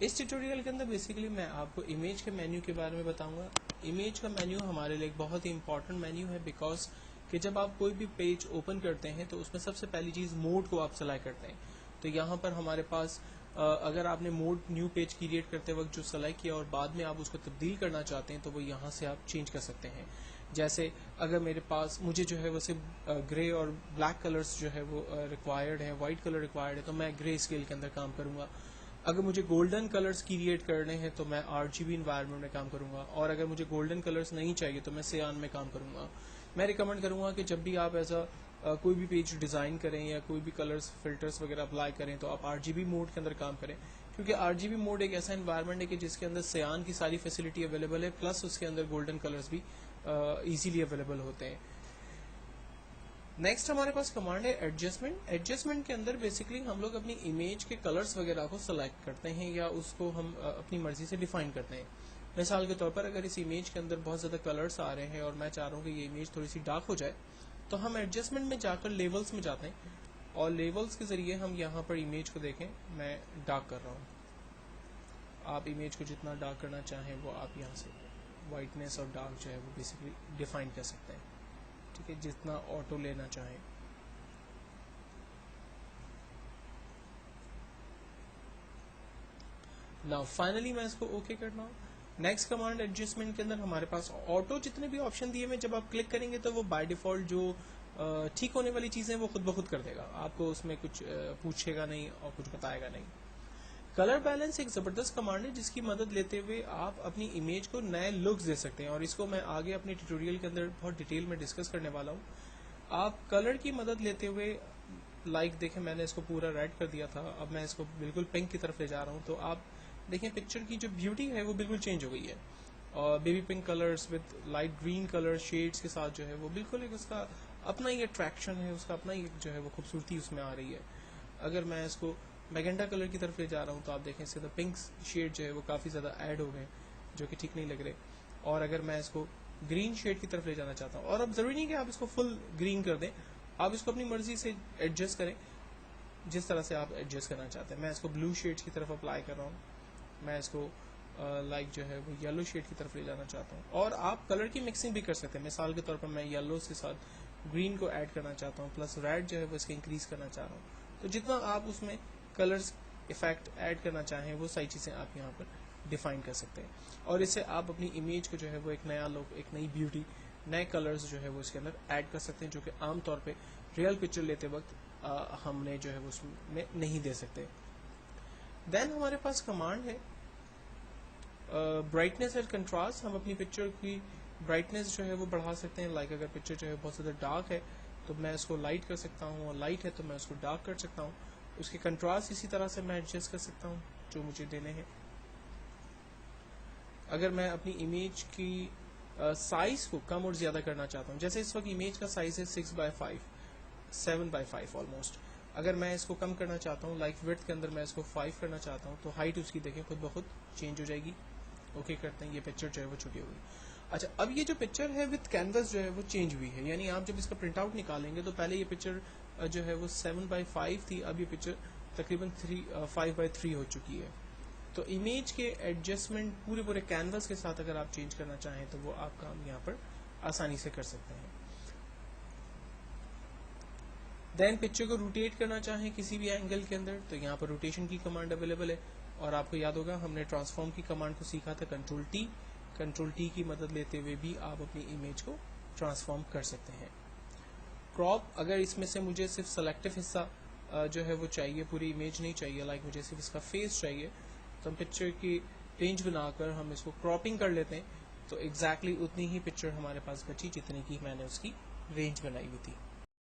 इस ट्यूटोरियल के अंदर बेसिकली मैं आपको इमेज के मेन्यू के बारे में बताऊंगा। इमेज का मेन्यू हमारे लिए एक बहुत ही इंपॉर्टेंट मेन्यू है, बिकॉज कि जब आप कोई भी पेज ओपन करते हैं तो उसमें सबसे पहली चीज़ मोड को आप सेलेक्ट करते हैं। तो यहाँ पर हमारे पास अगर आपने मोड न्यू पेज क्रिएट करते वक्त जो सेलेक्ट किया और बाद में आप उसको तब्दील करना चाहते हैं तो वो यहाँ से आप चेंज कर सकते हैं। जैसे अगर मेरे पास मुझे जो है वो सिर्फ ग्रे और ब्लैक कलर्स जो है वो रिक्वायर्ड है, वाइट कलर रिक्वायर्ड है, तो मैं ग्रे स्केल के अंदर काम करूँगा। अगर मुझे गोल्डन कलर्स क्रिएट करने हैं तो मैं RGB इन्वायरमेंट में काम करूंगा, और अगर मुझे गोल्डन कलर्स नहीं चाहिए तो मैं सियान में काम करूंगा। मैं रिकमेंड करूंगा कि जब भी आप ऐसा कोई भी पेज डिज़ाइन करें या कोई भी कलर्स फिल्टर्स वगैरह अप्लाई करें तो आप RGB मोड के अंदर काम करें, क्योंकि RGB मोड एक ऐसा इन्वायरमेंट है कि जिसके अंदर सियान की सारी फैसिलिटी अवेलेबल है, प्लस उसके अंदर गोल्डन कलर्स भी ईजीली अवेलेबल होते हैं। नेक्स्ट हमारे पास कमांड है एडजस्टमेंट। एडजस्टमेंट के अंदर बेसिकली हम लोग अपनी इमेज के कलर्स वगैरह को सेलेक्ट करते हैं या उसको हम अपनी मर्जी से डिफाइन करते हैं। मिसाल के तौर पर अगर इस इमेज के अंदर बहुत ज़्यादा कलर्स आ रहे हैं और मैं चाह रहा हूँ कि ये इमेज थोड़ी सी डार्क हो जाए, तो हम एडजस्टमेंट में जाकर लेवल्स में जाते हैं और लेवल्स के ज़रिए हम यहाँ पर इमेज को देखें, मैं डार्क कर रहा हूँ। आप इमेज को जितना डार्क करना चाहें वो आप यहाँ से वाइटनेस और डार्क जो है वो बेसिकली डिफाइन कर सकते हैं। ठीक है, जितना ऑटो लेना चाहें। नाउ फाइनली मैं इसको ओके करना हूँ। नेक्स्ट कमांड एडजस्टमेंट के अंदर हमारे पास ऑटो जितने भी ऑप्शन दिए हुए, जब आप क्लिक करेंगे तो वो बाय डिफॉल्ट जो ठीक होने वाली चीज़ें वो खुद ब खुद कर देगा, आपको उसमें कुछ पूछेगा नहीं और कुछ बताएगा नहीं। कलर बैलेंस एक ज़बरदस्त कमांड है जिसकी मदद लेते हुए आप अपनी इमेज को नए लुक्स दे सकते हैं, और इसको मैं आगे अपने ट्यूटोरियल के अंदर बहुत डिटेल में डिस्कस करने वाला हूँ। आप कलर की मदद लेते हुए, लाइक देखें मैंने इसको पूरा रेड कर दिया था, अब मैं इसको बिल्कुल पिंक की तरफ ले जा रहा हूँ, तो आप देखें पिक्चर की जो ब्यूटी है वो बिल्कुल चेंज हो गई है। और baby pink colours with light green colour shades के साथ जो है वो बिल्कुल एक उसका अपना ही अट्रैक्शन है, उसका अपना ही जो है वो खूबसूरती उसमें आ रही है। अगर मैं इसको मैजेंटा कलर की तरफ ले जा रहा हूँ तो आप देखें इसके पिंक शेड जो है वो काफ़ी ज़्यादा ऐड हो गए, जो कि ठीक नहीं लग रहे। और अगर मैं इसको ग्रीन शेड की तरफ ले जाना चाहता हूँ, और अब ज़रूरी नहीं कि आप इसको फुल ग्रीन कर दें, आप इसको अपनी मर्जी से एडजस्ट करें जिस तरह से आप एडजस्ट करना चाहते हैं। मैं इसको ब्लू शेड्स की तरफ अप्लाई कर रहा हूँ, मैं इसको लाइक जो है वो येलो शेड की तरफ ले जाना चाहता हूँ। और आप कलर की मिक्सिंग भी कर सकते हैं। मिसाल के तौर पर मैं येलो के साथ ग्रीन को ऐड करना चाहता हूँ, प्लस रेड जो है वो इसके इंक्रीज करना चाह रहा हूँ। तो जितना आप उसमें कलर्स इफेक्ट ऐड करना चाहें वो सारी चीज़ें आप यहाँ पर डिफाइन कर सकते हैं, और इससे आप अपनी इमेज को जो है वो एक नया लुक, एक नई ब्यूटी, नए कलर्स जो है वो इसके अंदर ऐड कर सकते हैं, जो कि आमतौर पे रियल पिक्चर लेते वक्त हमने जो है वो उसमें नहीं दे सकते। देन हमारे पास कमांड है ब्राइटनेस एंड कंट्रास्ट। हम अपनी पिक्चर की ब्राइटनेस जो है वो बढ़ा सकते हैं। लाइक अगर पिक्चर जो है बहुत ज़्यादा डार्क है तो मैं इसको लाइट कर सकता हूँ, और लाइट है तो मैं उसको डार्क कर सकता हूँ। उसके कंट्रास्ट इसी तरह से मैं एडजस्ट कर सकता हूँ जो मुझे देने हैं। अगर मैं अपनी इमेज की साइज़ को कम और ज़्यादा करना चाहता हूँ, जैसे इस वक्त इमेज का साइज़ है 6x5, 7x5 ऑलमोस्ट। अगर मैं इसको कम करना चाहता हूँ, लाइक विड्थ के अंदर मैं इसको 5 करना चाहता हूँ, तो हाइट उसकी देखें खुद ब खुद चेंज हो जाएगी। ओके करते हैं, ये पिक्चर जो है वो छोटी हो गई। अच्छा, अब ये जो पिक्चर है विद कैनवस जो है वो चेंज हुई है, यानी आप जब इसका प्रिंट आउट निकालेंगे तो पहले ये पिक्चर जो है वो 7x5 थी, अब ये पिक्चर तकरीबन 5x3 हो चुकी है। तो इमेज के एडजस्टमेंट पूरे कैनवस के साथ अगर आप चेंज करना चाहें तो वो आप काम यहाँ पर आसानी से कर सकते हैं। देन पिक्चर को रोटेट करना चाहें किसी भी एंगल के अंदर तो यहाँ पर रोटेशन की कमांड अवेलेबल है, और आपको याद होगा हमने ट्रांसफॉर्म की कमांड को सीखा था, कंट्रोल टी की मदद लेते हुए भी आप अपनी इमेज को ट्रांसफॉर्म कर सकते हैं। क्रॉप, अगर इसमें से मुझे सिर्फ सेलेक्टिव हिस्सा जो है वो चाहिए, पूरी इमेज नहीं चाहिए, लाइक मुझे सिर्फ इसका फेस चाहिए, तो हम पिक्चर की रेंज बनाकर हम इसको क्रॉपिंग कर लेते हैं, तो एग्जैक्टली उतनी ही पिक्चर हमारे पास बची जितनी की मैंने उसकी रेंज बनाई हुई थी।